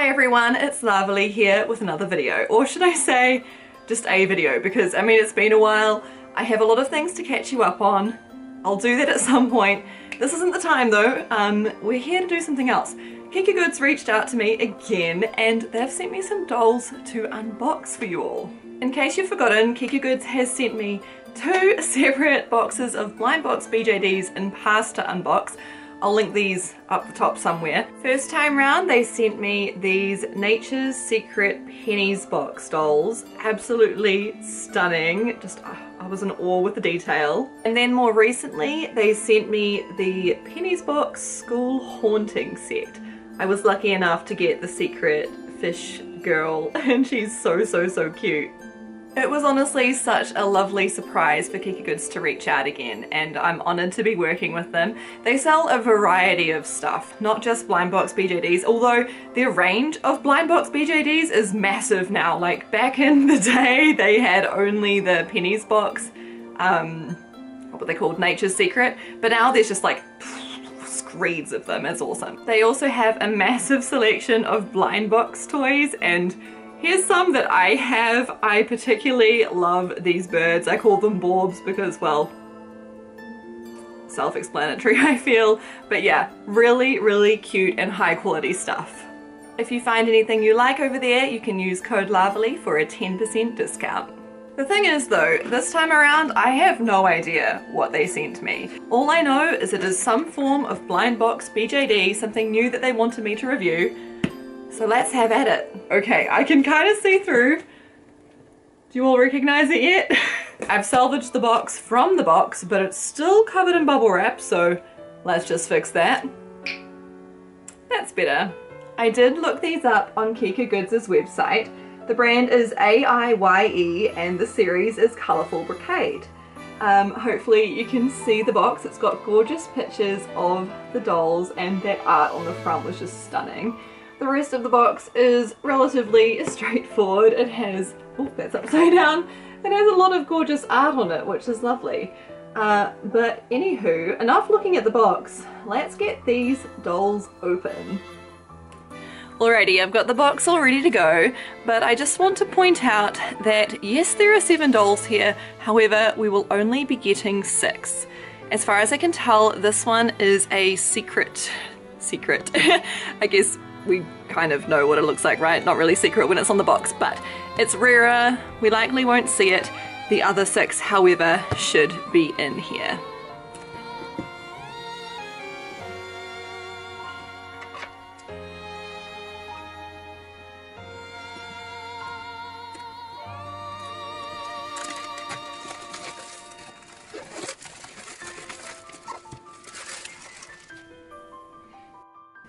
Hi everyone, it's Lovely here with another video, or should I say just a video, because I mean it's been a while. I have a lot of things to catch you up on. I'll do that at some point. This isn't the time though. We're here to do something else. Kika Goods reached out to me again and they've sent me some dolls to unbox for you all. In case you've forgotten, Kika Goods has sent me 2 separate boxes of blind box BJDs in past to unbox. I'll link these up the top somewhere. First time round they sent me these Nature's Secret Pennies box dolls. Absolutely stunning. Just I was in awe with the detail. And then more recently they sent me the Pennies box School Haunting set. I was lucky enough to get the secret fish girl and she's so cute. It was honestly such a lovely surprise for Kika Goods to reach out again, and I'm honoured to be working with them. They sell a variety of stuff, not just blind box BJDs, although their range of blind box BJDs is massive now. Like back in the day they had only the Pennies box, what were they called, Nature's Secret, but now there's just like screeds of them. It's awesome. They also have a massive selection of blind box toys, and here's some that I have. I particularly love these birds. I call them Borbs because, well, self-explanatory I feel. But yeah, really cute and high quality stuff. If you find anything you like over there, you can use code LOVELY for a 10% discount. The thing is though, this time around I have no idea what they sent me. All I know is it is some form of blind box BJD, something new that they wanted me to review. So let's have at it. Okay, I can kind of see through. Do you all recognize it yet? I've salvaged the box from the box, but it's still covered in bubble wrap, so let's just fix that. That's better. I did look these up on Kika Goods' website. The brand is AIYE and the series is Colourful Brocade. Hopefully you can see the box. It's got gorgeous pictures of the dolls and that art on the front was just stunning. The rest of the box is relatively straightforward. It has, oh that's upside down, it has a lot of gorgeous art on it, which is lovely. But anywho, enough looking at the box, let's get these dolls open. Alrighty, I've got the box all ready to go, but I just want to point out that yes, there are 7 dolls here, however we will only be getting 6. As far as I can tell, this one is a secret. I guess we kind of know what it looks like, right? Not really secret when it's on the box, but it's rarer. We likely won't see it. The other 6, however, should be in here.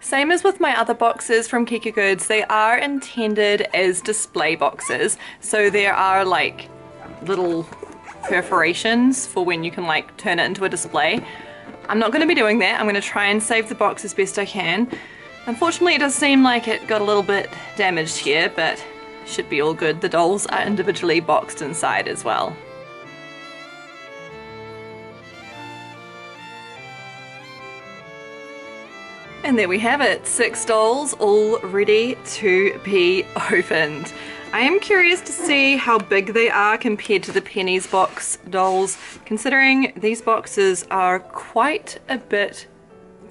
Same as with my other boxes from Kika Goods, they are intended as display boxes. So there are like little perforations for when you can like turn it into a display. I'm not going to be doing that. I'm going to try and save the box as best I can. Unfortunately, it does seem like it got a little bit damaged here, but should be all good. The dolls are individually boxed inside as well. And there we have it, 6 dolls all ready to be opened. I am curious to see how big they are compared to the Pennies box dolls, considering these boxes are quite a bit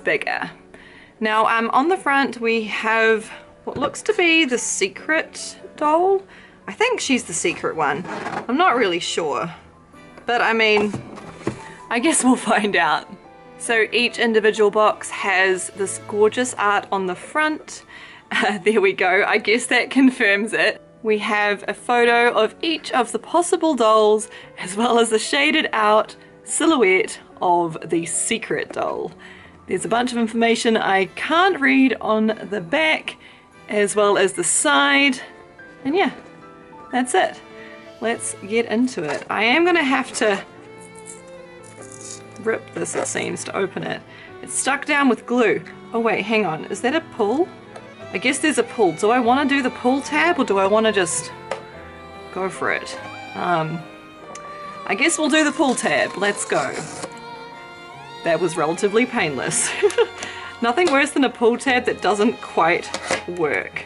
bigger. Now on the front we have what looks to be the secret doll. I think she's the secret one. I'm not really sure, but I mean, I guess we'll find out. So each individual box has this gorgeous art on the front. There we go, I guess that confirms it. We have a photo of each of the possible dolls as well as the shaded out silhouette of the secret doll. There's a bunch of information I can't read on the back as well as the side. And yeah, that's it. Let's get into it. I am gonna have to rip this, it seems, to open it. It's stuck down with glue. Oh wait, hang on, is that a pull? I guess there's a pull. Do I want to do the pull tab or do I want to just go for it? I guess we'll do the pull tab. Let's go. That was relatively painless. Nothing worse than a pull tab that doesn't quite work.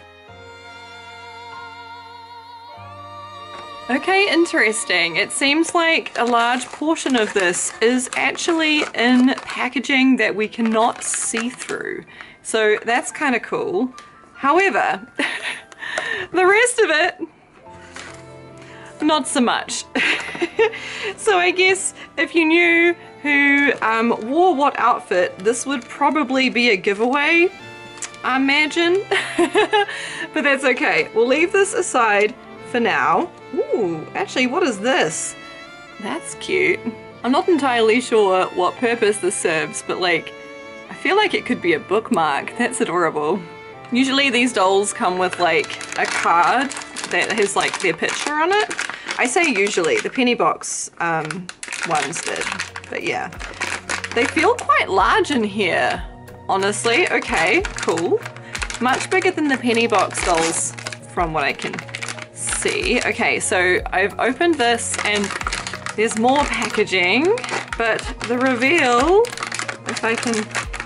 Okay, interesting. It seems like a large portion of this is actually in packaging that we cannot see through. So that's kind of cool. However, the rest of it, not so much. So I guess if you knew who wore what outfit, this would probably be a giveaway, I imagine. But that's okay. We'll leave this aside for now. Ooh, actually, what is this? That's cute. I'm not entirely sure what purpose this serves, but like, I feel like it could be a bookmark. That's adorable. Usually these dolls come with like a card that has like their picture on it. I say usually, the penny box ones did, but yeah. They feel quite large in here, honestly. Okay, cool. Much bigger than the penny box dolls from what I can see. Okay, so I've opened this and there's more packaging, but the reveal, if I can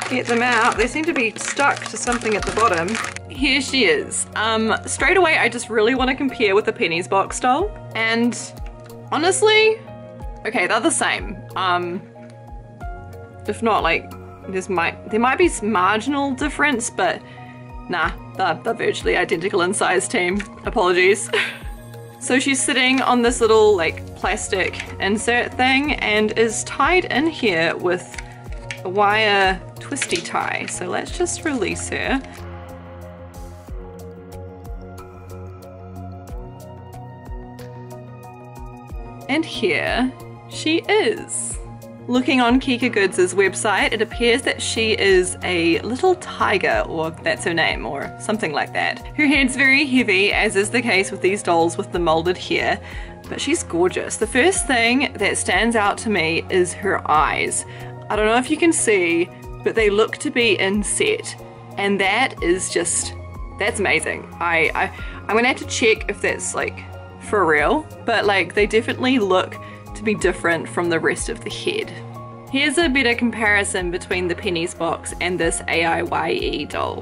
get them out, they seem to be stuck to something at the bottom. Here she is. Straight away I just really want to compare with the pennies box doll, and honestly, okay, they're the same. If not, like, there might be some marginal difference, but nah, they're virtually identical in size, team. Apologies. So she's sitting on this little like plastic insert thing and is tied in here with a wire twisty tie. So let's just release her. And here she is. Looking on Kika Goods' website, it appears that she is a little tiger, or that's her name, or something like that. Her head's very heavy, as is the case with these dolls with the molded hair, but she's gorgeous. The first thing that stands out to me is her eyes. I don't know if you can see, but they look to be inset, and that is just, that's amazing. I'm gonna have to check if that's like for real, but like they definitely look to be different from the rest of the head. Here's a better comparison between the pennies box and this AIYE doll.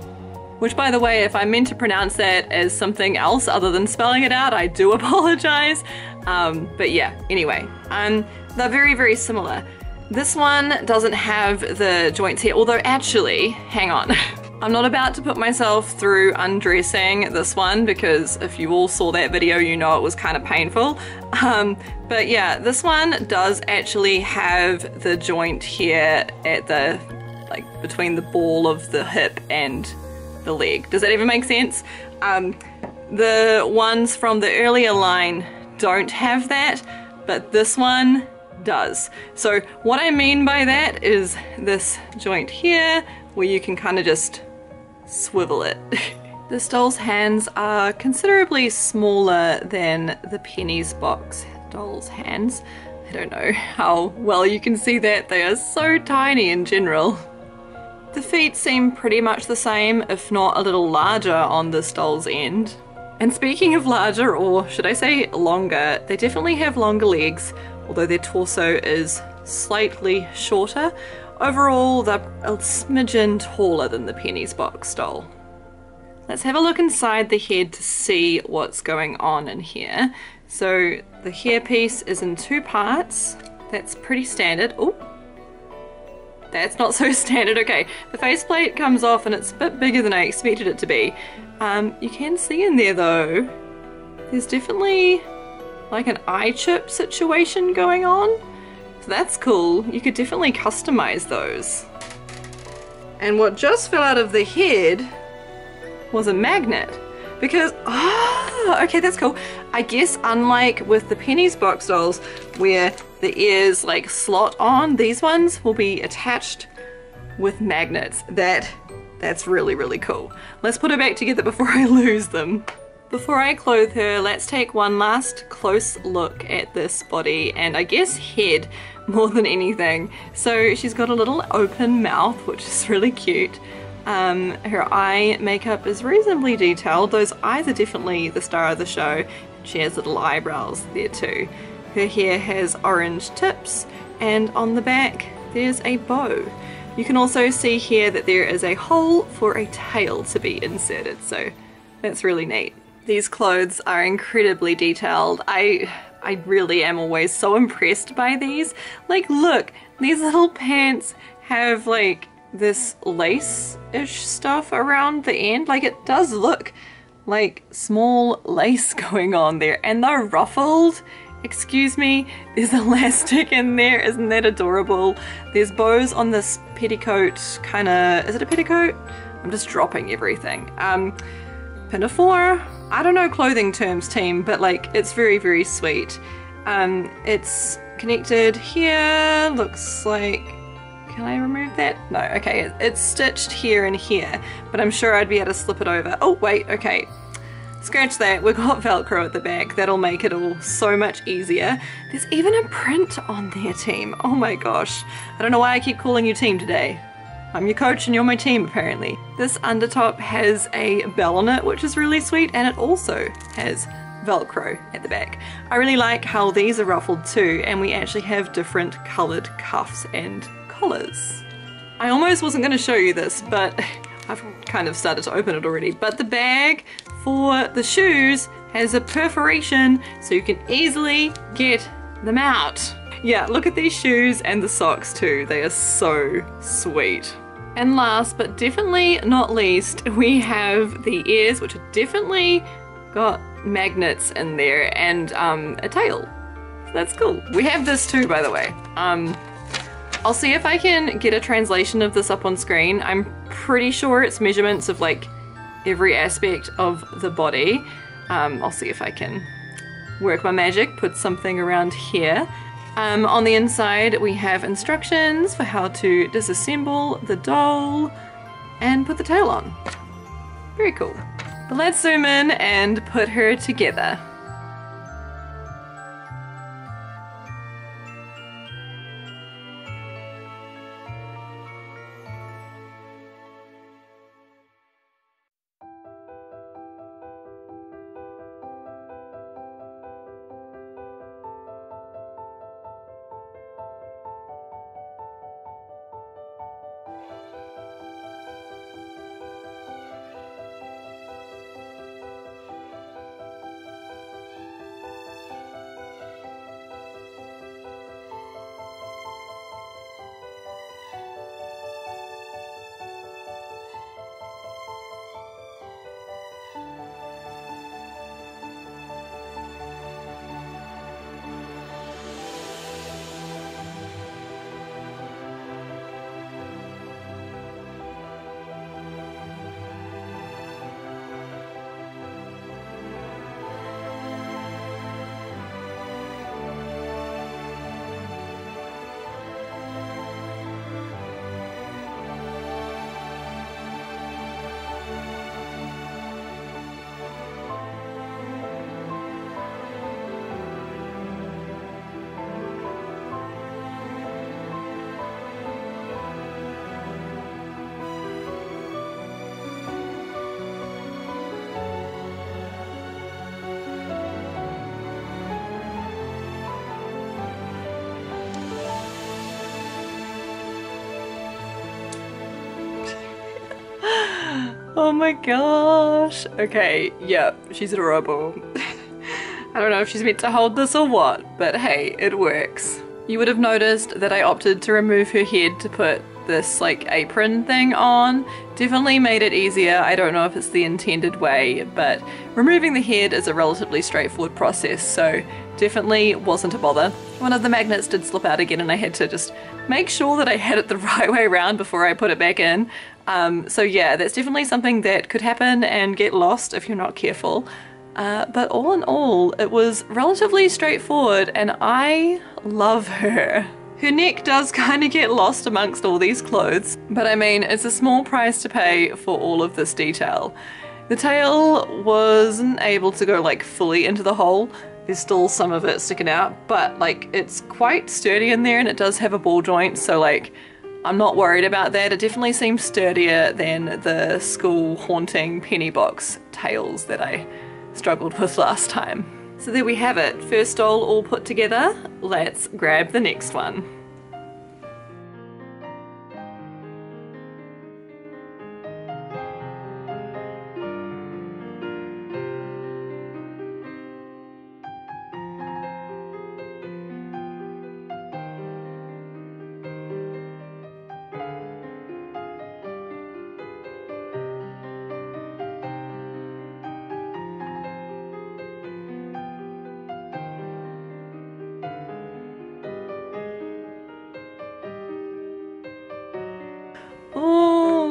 Which, by the way, if I meant to pronounce that as something else other than spelling it out, I do apologize. But yeah, anyway, they're very, very similar. This one doesn't have the joints here, although actually, hang on. I'm not about to put myself through undressing this one because if you all saw that video, you know it was kind of painful. But yeah, this one does actually have the joint here at the, like, between the ball of the hip and the leg. Does that even make sense? The ones from the earlier line don't have that, but this one does. So what I mean by that is this joint here where you can kind of just swivel it. This doll's hands are considerably smaller than the pennies box doll's hands. I don't know how well you can see that, they are so tiny in general. The feet seem pretty much the same, if not a little larger on this doll's end. And speaking of larger, or should I say longer, they definitely have longer legs, although their torso is slightly shorter. Overall, they're a smidgen taller than the pennies box doll. Let's have a look inside the head to see what's going on in here. So the hairpiece is in two parts. That's pretty standard. Oh, that's not so standard. Okay, the faceplate comes off and it's a bit bigger than I expected it to be. You can see in there though, there's definitely like an eye chip situation going on. So that's cool. You could definitely customize those. And what just fell out of the head was a magnet. Because, oh, okay, that's cool. I guess unlike with the pennies box dolls where the ears like slot on, these ones will be attached with magnets. That's really, really cool. Let's put her back together before I lose them. Before I clothe her, let's take one last close look at this body and I guess head more than anything. So she's got a little open mouth, which is really cute. Her eye makeup is reasonably detailed. Those eyes are definitely the star of the show. She has little eyebrows there too. Her hair has orange tips and on the back there's a bow. You can also see here that there is a hole for a tail to be inserted, so that's really neat. These clothes are incredibly detailed. I really am always so impressed by these. Like, look, these little pants have like this lace-ish stuff around the end. Like, it does look like small lace going on there, and they're ruffled. Excuse me, there's elastic in there. Isn't that adorable? There's bows on this petticoat, is it a petticoat? I'm just dropping everything. Pinafore? I don't know clothing terms, team, but like, it's very, very sweet. It's connected here, looks like, can I remove that? No, okay, it's stitched here and here, but I'm sure I'd be able to slip it over. Oh, wait, okay. Scratch that, we've got Velcro at the back. That'll make it all so much easier. There's even a print on there, team. Oh my gosh. I don't know why I keep calling you team today. I'm your coach and you're my team, apparently. This undertop has a bell on it, which is really sweet, and it also has Velcro at the back. I really like how these are ruffled too, and we actually have different coloured cuffs and collars. I almost wasn't going to show you this, but I've kind of started to open it already. But the bag for the shoes has a perforation so you can easily get them out. Yeah, look at these shoes and the socks too. They are so sweet. And last but definitely not least, we have the ears, which are definitely got magnets in there, and a tail. So that's cool. We have this too, by the way. I'll see if I can get a translation of this up on screen. I'm pretty sure it's measurements of like every aspect of the body. I'll see if I can work my magic, put something around here. On the inside we have instructions for how to disassemble the doll and put the tail on. Very cool. But let's zoom in and put her together. Oh my gosh. Okay, yeah, she's adorable. I don't know if she's meant to hold this or what, but hey, it works. You would have noticed that I opted to remove her head to put this like apron thing on. Definitely made it easier. I don't know if it's the intended way, but removing the head is a relatively straightforward process, so definitely wasn't a bother. One of the magnets did slip out again and I had to just make sure that I had it the right way around before I put it back in. So yeah, that's definitely something that could happen and get lost if you're not careful. But all in all, it was relatively straightforward and I love her. Her neck does kind of get lost amongst all these clothes, but I mean, it's a small price to pay for all of this detail. The tail wasn't able to go like fully into the hole. There's still some of it sticking out, but like it's quite sturdy in there and it does have a ball joint, so like I'm not worried about that. It definitely seems sturdier than the school haunting penny box tails that I struggled with last time. So there we have it, first doll all put together. Let's grab the next one.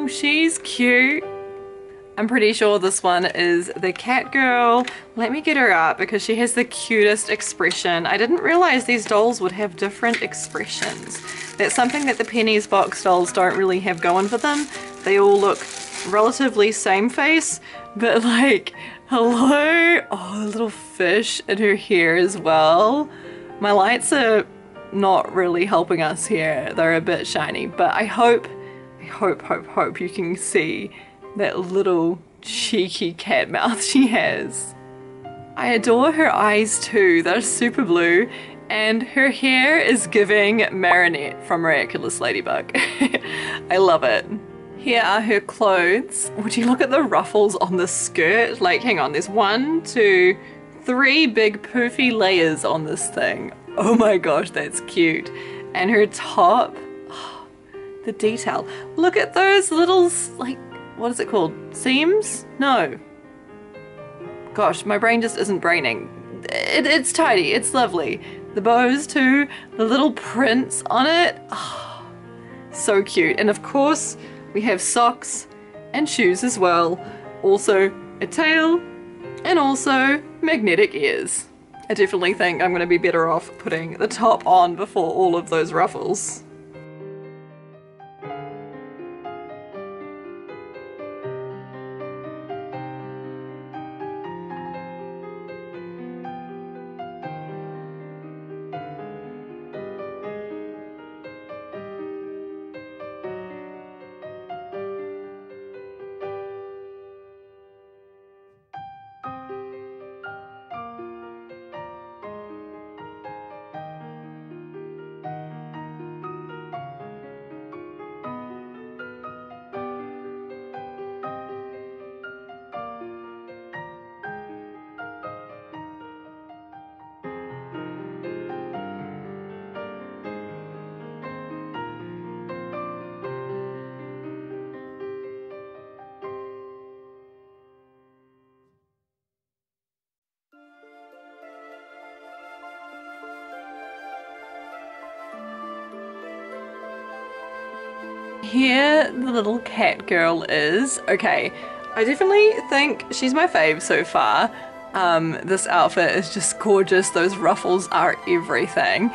Oh, she's cute. I'm pretty sure this one is the cat girl. Let me get her up because she has the cutest expression. I didn't realize these dolls would have different expressions. That's something that the Pennies box dolls don't really have going for them. They all look relatively same face, but like, hello? Oh, a little fish in her hair as well. My lights are not really helping us here. They're a bit shiny, but I hope you can see that little cheeky cat mouth she has. I adore her eyes too. They're super blue, and her hair is giving Marinette from Miraculous Ladybug. I love it. Here are her clothes. Would you look at the ruffles on the skirt? Like, hang on, there's 1, 2, 3 big poofy layers on this thing. Oh my gosh, that's cute. And her top, oh, the detail. Look at those little, like, what is it called? Seams? No. Gosh, my brain just isn't braining. It's tidy, it's lovely. The bows too, the little prints on it. Oh, so cute. And of course, we have socks and shoes as well. Also a tail and also magnetic ears. I definitely think I'm going to be better off putting the top on before all of those ruffles. Here the little cat girl is. Okay, I definitely think she's my fave so far. This outfit is just gorgeous. Those ruffles are everything.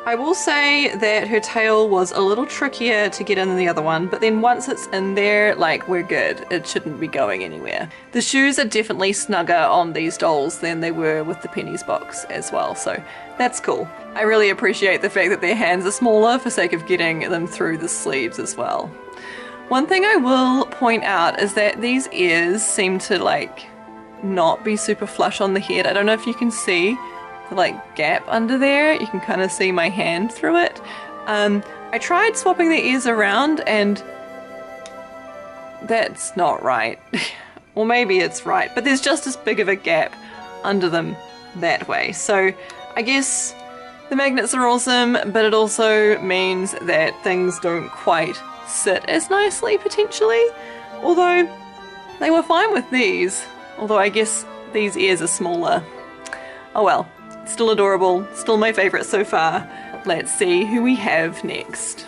I will say that her tail was a little trickier to get in than the other one, but then once it's in there, like, we're good. It shouldn't be going anywhere. The shoes are definitely snugger on these dolls than they were with the Pennies box as well, so that's cool. I really appreciate the fact that their hands are smaller for sake of getting them through the sleeves as well. One thing I will point out is that these ears seem to, like, not be super flush on the head. I don't know if you can see the, like, gap under there. You can kind of see my hand through it. I tried swapping the ears around and that's not right. Or maybe it's right, but there's just as big of a gap under them that way. So I guess the magnets are awesome, but it also means that things don't quite sit as nicely potentially. Although they were fine with these. Although I guess these ears are smaller. Oh well, still adorable, still my favourite so far. Let's see who we have next.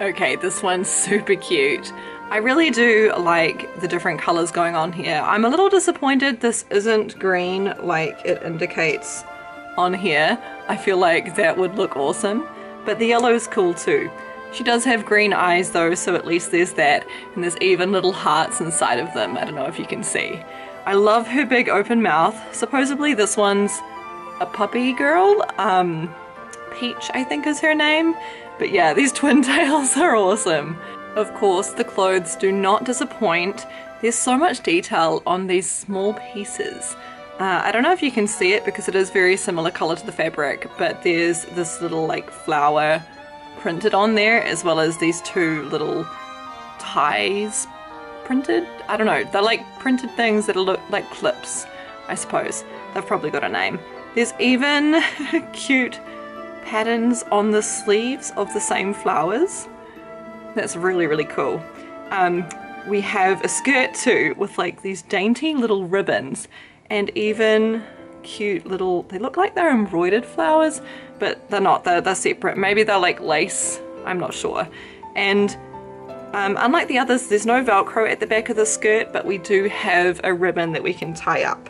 Okay, this one's super cute. I really do like the different colors going on here. I'm a little disappointed this isn't green like it indicates on here. I feel like that would look awesome, but the yellow is cool too. She does have green eyes though, so at least there's that, and there's even little hearts inside of them. I don't know if you can see. I love her big open mouth. Supposedly this one's a puppy girl. Peach, I think is her name. But yeah, these twin tails are awesome. Of course, the clothes do not disappoint. There's so much detail on these small pieces. I don't know if you can see it because it is very similar color to the fabric, but there's this little like flower printed on there, as well as these two little ties printed, I don't know, they're like printed things that look like clips, I suppose. They've probably got a name. There's even cute patterns on the sleeves of the same flowers. That's really, really cool. We have a skirt too with like these dainty little ribbons and even cute little, they look like they're embroidered flowers, but they're not, they're separate. Maybe they're like lace, I'm not sure. And unlike the others, there's no Velcro at the back of the skirt, but we do have a ribbon that we can tie up.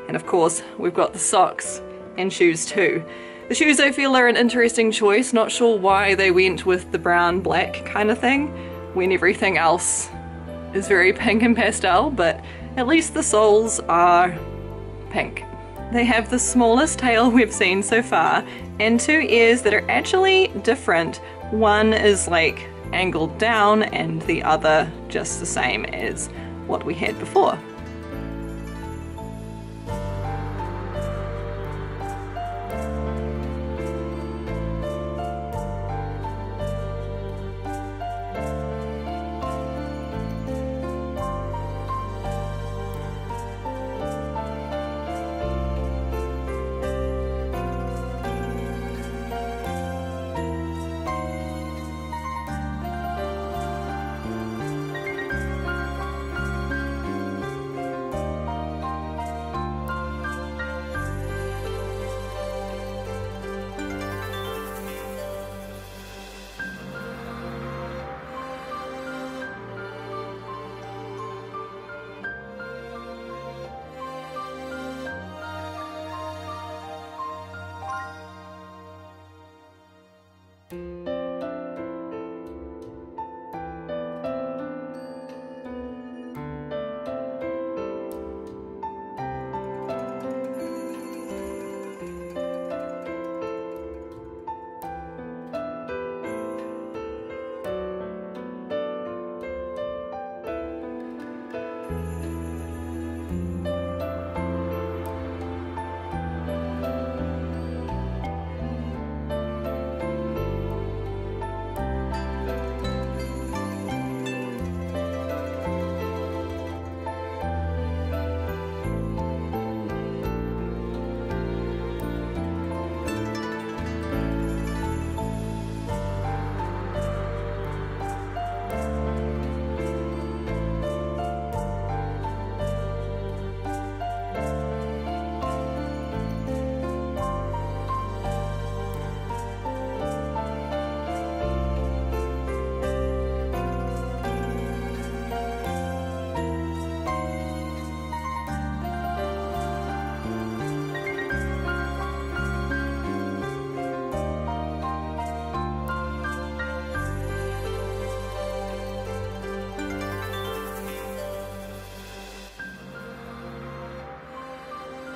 And of course, we've got the socks and shoes too. The shoes I feel are an interesting choice, not sure why they went with the brown black kind of thing when everything else is very pink and pastel, but at least the soles are pink. They have the smallest tail we've seen so far and two ears that are actually different. One is like angled down and the other just the same as what we had before.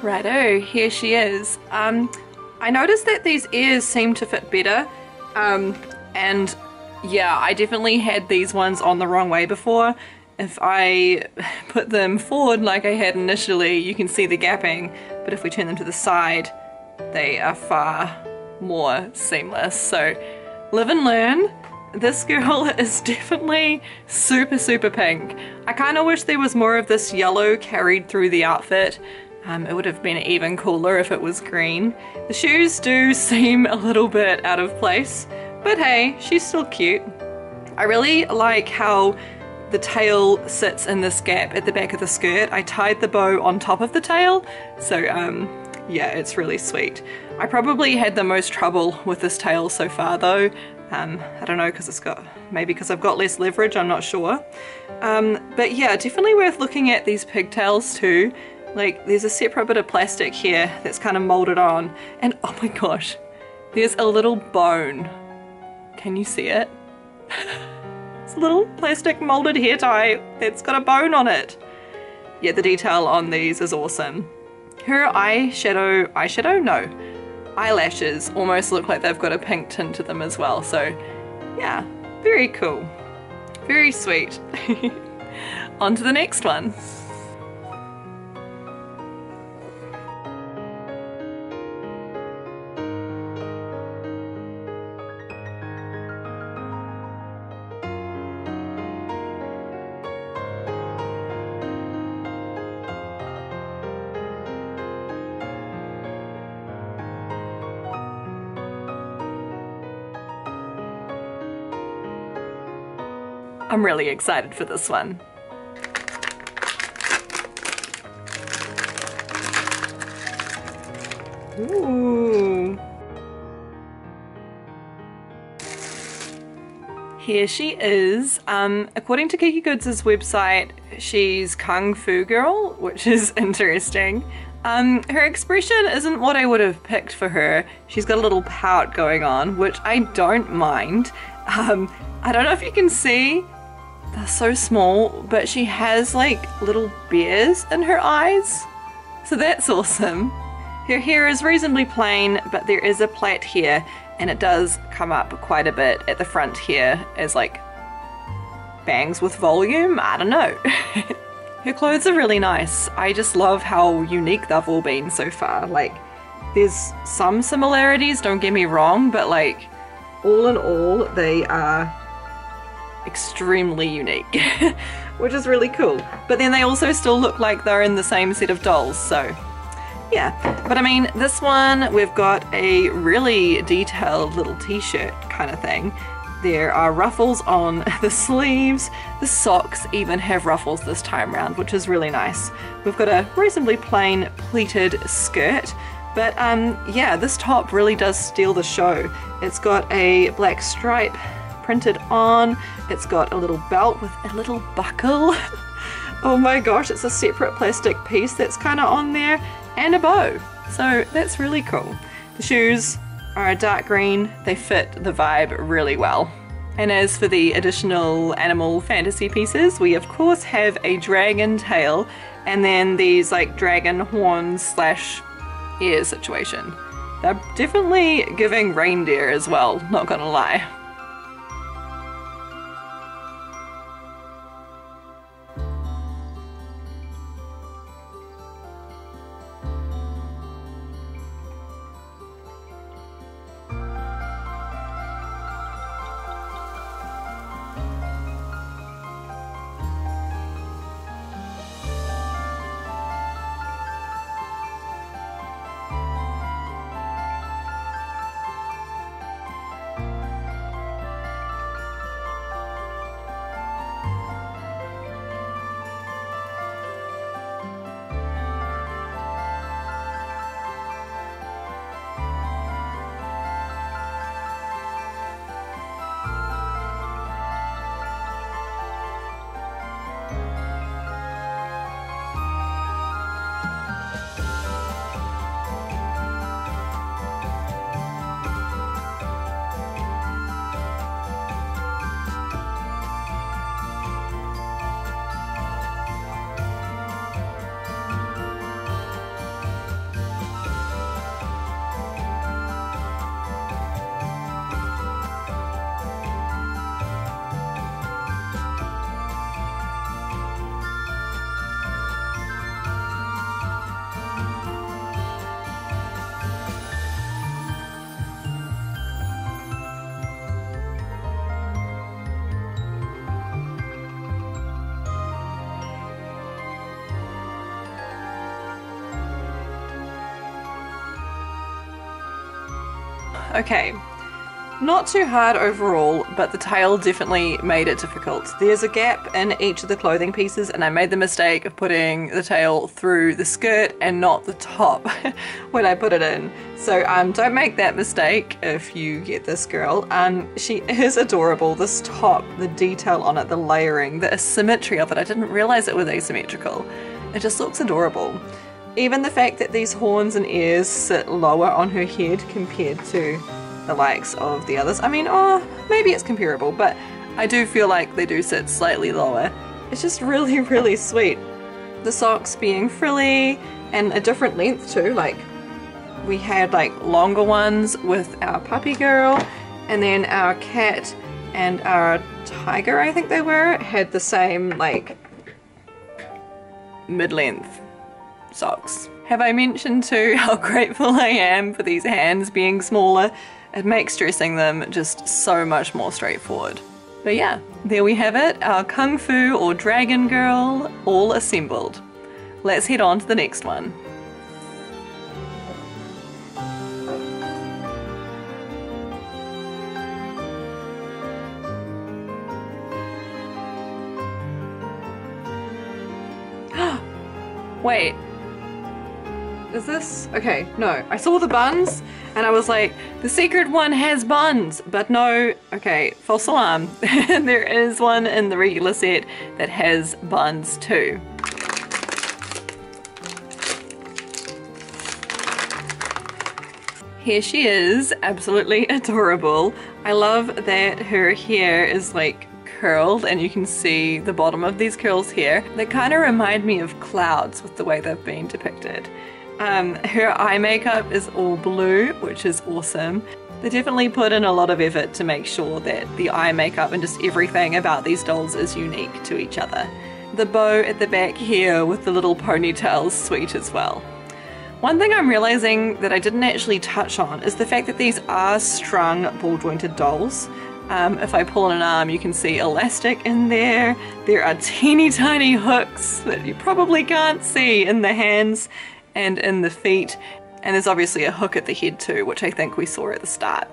Righto, here she is. I noticed that these ears seem to fit better, and yeah, I definitely had these ones on the wrong way before. If I put them forward like I had initially, you can see the gapping, but if we turn them to the side, they are far more seamless. So live and learn. This girl is definitely super, super pink. I kind of wish there was more of this yellow carried through the outfit. It would have been even cooler if it was green. The shoes do seem a little bit out of place, but hey, she's still cute. I really like how the tail sits in this gap at the back of the skirt. I tied the bow on top of the tail, so yeah, it's really sweet. I probably had the most trouble with this tail so far though. I don't know, because it's got, maybe because I've got less leverage, I'm not sure. But yeah, definitely worth looking at these pigtails too. Like, there's a separate bit of plastic here that's kind of molded on, and oh my gosh, there's a little bone. Can you see it? It's a little plastic molded hair tie that's got a bone on it. Yeah, the detail on these is awesome. Her eyelashes almost look like they've got a pink tint to them as well, so yeah, very cool. Very sweet. On to the next one. I'm really excited for this one. Ooh. Here she is. According to Kika Goods' website, she's Kung Fu Girl, which is interesting. Her expression isn't what I would have picked for her. She's got a little pout going on, which I don't mind. I don't know if you can see, they're so small, but she has like little bears in her eyes. So that's awesome. Her hair is reasonably plain, but there is a plait here, and it does come up quite a bit at the front here as like bangs with volume. I don't know. Her clothes are really nice. I just love how unique they've all been so far. Like, there's some similarities, don't get me wrong, but like all in all they are extremely unique, which is really cool. But then they also still look like they're in the same set of dolls, so yeah. But I mean, this one, we've got a really detailed little t-shirt kind of thing. There are ruffles on the sleeves. The socks even have ruffles this time around, which is really nice. We've got a reasonably plain pleated skirt, but yeah, this top really does steal the show. It's got a black stripe printed on. It's got a little belt with a little buckle. Oh my gosh, it's a separate plastic piece that's kind of on there, and a bow. So that's really cool. The shoes are a dark green. They fit the vibe really well. And as for the additional animal fantasy pieces, we of course have a dragon tail and then these like dragon horns slash ear situation. They're definitely giving reindeer as well, not gonna lie. Okay, not too hard overall, but the tail definitely made it difficult. There's a gap in each of the clothing pieces and I made the mistake of putting the tail through the skirt and not the top when I put it in. So don't make that mistake if you get this girl. She is adorable. This top, the detail on it, the layering, the asymmetry of it, I didn't realize it was asymmetrical. It just looks adorable. Even the fact that these horns and ears sit lower on her head compared to the likes of the others. I mean, maybe it's comparable, but I do feel like they do sit slightly lower. It's just really, really sweet. The socks being frilly and a different length too. Like, we had like longer ones with our puppy girl, and then our cat and our tiger, I think they were, had the same like mid-length socks. Have I mentioned too how grateful I am for these hands being smaller? It makes dressing them just so much more straightforward. But yeah, there we have it, our Kung Fu or Dragon Girl all assembled. Let's head on to the next one. Wait. Is this? Okay, no. I saw the buns and I was like, the secret one has buns, but no. Okay, false alarm. There is one in the regular set that has buns too. Here she is, absolutely adorable. I love that her hair is like curled and you can see the bottom of these curls here. They kind of remind me of clouds with the way they've been depicted. Her eye makeup is all blue, which is awesome. They definitely put in a lot of effort to make sure that the eye makeup and just everything about these dolls is unique to each other. The bow at the back here with the little ponytail is sweet as well. One thing I'm realizing that I didn't actually touch on is the fact that these are strung ball jointed dolls. If I pull on an arm you can see elastic in there. There are teeny tiny hooks that you probably can't see in the hands and in the feet, and there's obviously a hook at the head too, which I think we saw at the start.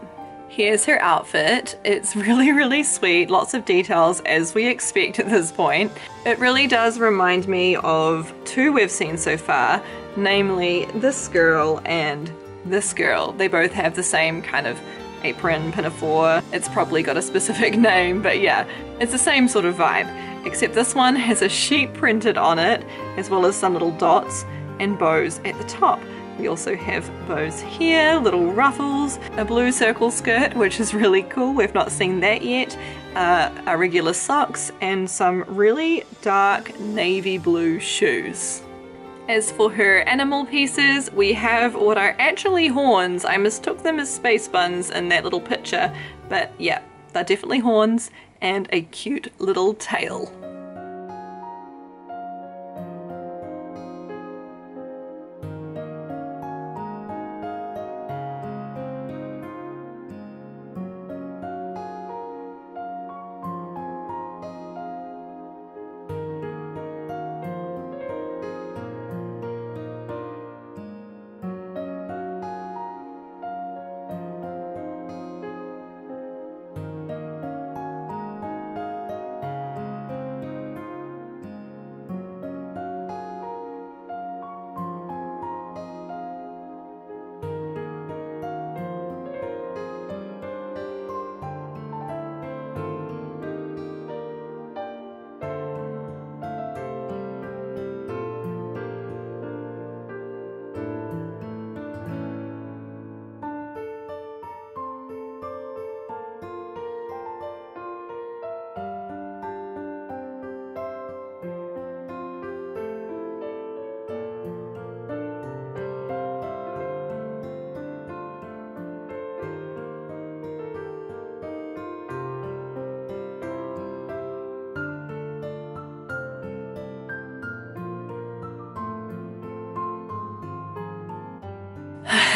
Here's her outfit. It's really sweet, lots of details as we expect at this point. It really does remind me of two we've seen so far, namely this girl and this girl. They both have the same kind of apron, pinafore. It's probably got a specific name, but yeah, it's the same sort of vibe, except this one has a sheep printed on it, as well as some little dots and bows at the top. We also have bows here, little ruffles, a blue circle skirt, which is really cool. We've not seen that yet. Our regular socks and some really dark navy blue shoes. As for her animal pieces, we have what are actually horns. I mistook them as space buns in that little picture, but yeah, they're definitely horns and a cute little tail.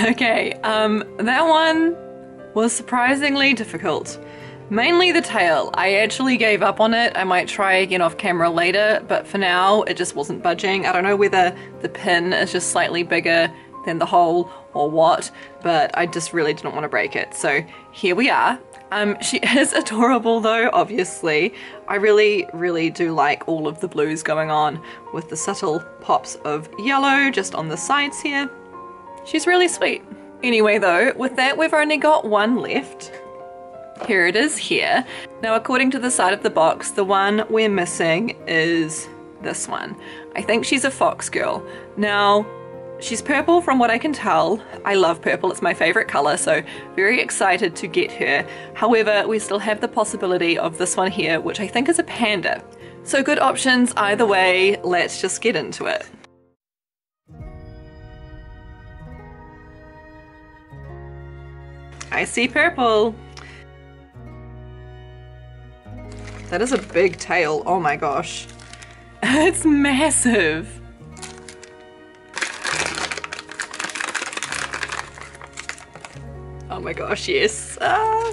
Okay, that one was surprisingly difficult. Mainly the tail. I actually gave up on it. I might try again off camera later, but for now it just wasn't budging. I don't know whether the pin is just slightly bigger than the hole or what, but I just really didn't want to break it. So here we are. She is adorable though, obviously. I really do like all of the blues going on with the subtle pops of yellow just on the sides here. She's really sweet. Anyway though, with that we've only got one left. Here it is here. Now according to the side of the box, the one we're missing is this one. I think she's a fox girl. Now, she's purple from what I can tell. I love purple, it's my favorite color, so very excited to get her. However, we still have the possibility of this one here, which I think is a panda. So good options either way, let's just get into it. I see purple. That is a big tail, oh my gosh. It's massive. Oh my gosh, yes. Ah,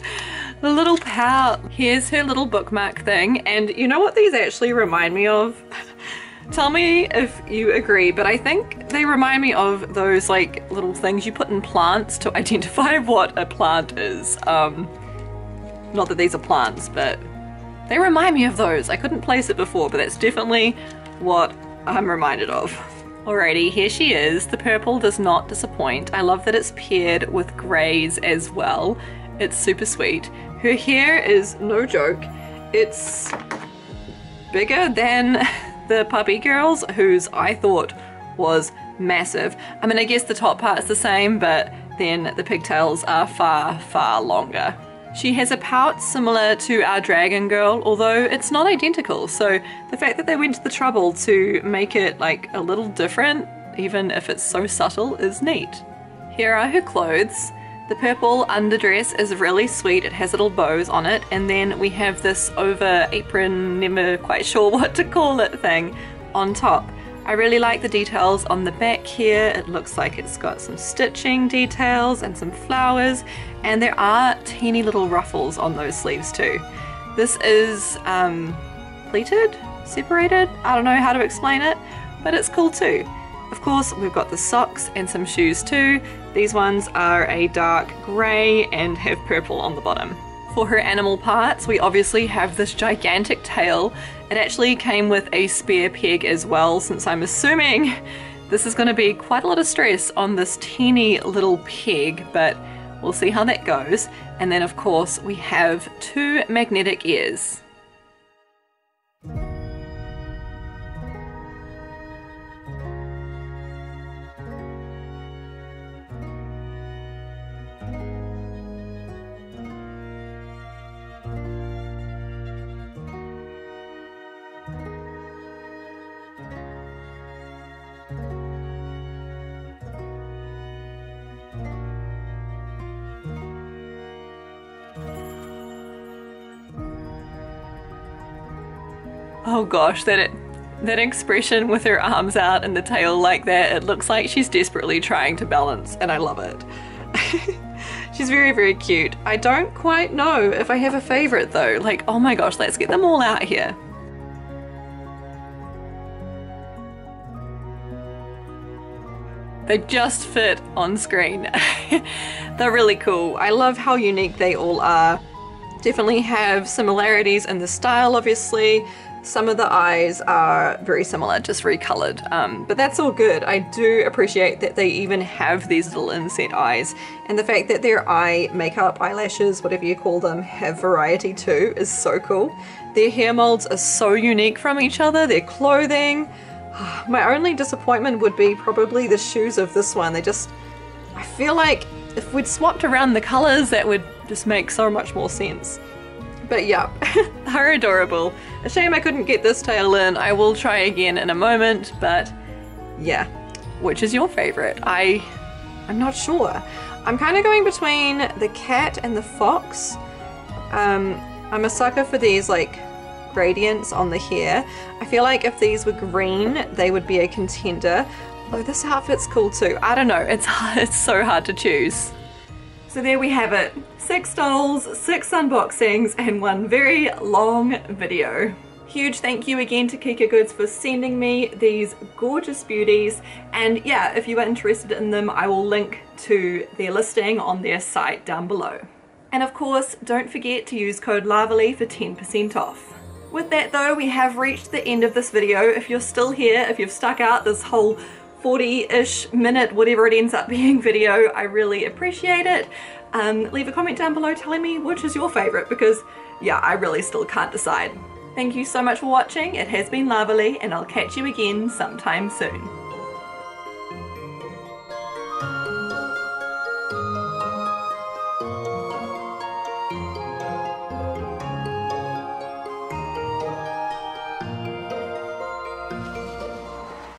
the little pout. Here's her little bookmark thing, and you know what these actually remind me of? Tell me if you agree, but I think they remind me of those like little things you put in plants to identify what a plant is. Not that these are plants, but they remind me of those. I couldn't place it before, but that's definitely what I'm reminded of. Alrighty, here she is. The purple does not disappoint. I love that it's paired with greys as well. It's super sweet. Her hair is no joke. It's bigger than the puppy girl's, whose I thought was massive. I mean, I guess the top part is the same, but then the pigtails are far, far longer. She has a pout similar to our dragon girl, although it's not identical, so the fact that they went to the trouble to make it like a little different, even if it's so subtle, is neat. Here are her clothes. The purple underdress is really sweet, it has little bows on it, and then we have this over apron, never quite sure what to call it thing, on top. I really like the details on the back here. It looks like it's got some stitching details and some flowers, and there are teeny little ruffles on those sleeves too. This is pleated? Separated? I don't know how to explain it, but it's cool too. Of course, we've got the socks and some shoes too. These ones are a dark grey and have purple on the bottom. For her animal parts, we obviously have this gigantic tail. It actually came with a spare peg as well, since I'm assuming this is going to be quite a lot of stress on this teeny little peg, but we'll see how that goes. And then of course we have 2 magnetic ears. Oh gosh, that expression with her arms out and the tail like that, it looks like she's desperately trying to balance, and I love it. She's very, very cute. I don't quite know if I have a favorite though. Like, oh my gosh, let's get them all out here. They just fit on screen. They're really cool. I love how unique they all are. Definitely have similarities in the style, obviously. Some of the eyes are very similar, just recolored, but that's all good. I do appreciate that they even have these little inset eyes, and the fact that their eye makeup, eyelashes, whatever you call them, have variety too is so cool. Their hair molds are so unique from each other, their clothing. My only disappointment would be probably the shoes of this one. I feel like if we'd swapped around the colors, that would just make so much more sense. But yeah, they're adorable. A shame I couldn't get this tail in. I will try again in a moment, but yeah. Which is your favorite? I'm not sure. I'm kind of going between the cat and the fox. I'm a sucker for these like gradients on the hair. I feel like if these were green, they would be a contender. Oh, this outfit's cool too. I don't know, it's so hard to choose. So there we have it. 6 dolls, 6 unboxings, and 1 very long video. Huge thank you again to Kika Goods for sending me these gorgeous beauties, and yeah, if you are interested in them, I will link to their listing on their site down below. And of course, don't forget to use code LAVALY for 10% off. With that though, we have reached the end of this video. If you're still here, if you've stuck out this whole 40-ish minute, whatever it ends up being video, I really appreciate it. Leave a comment down below telling me which is your favorite, because yeah, I really still can't decide. Thank you so much for watching. It has been Lavally, and I'll catch you again sometime soon.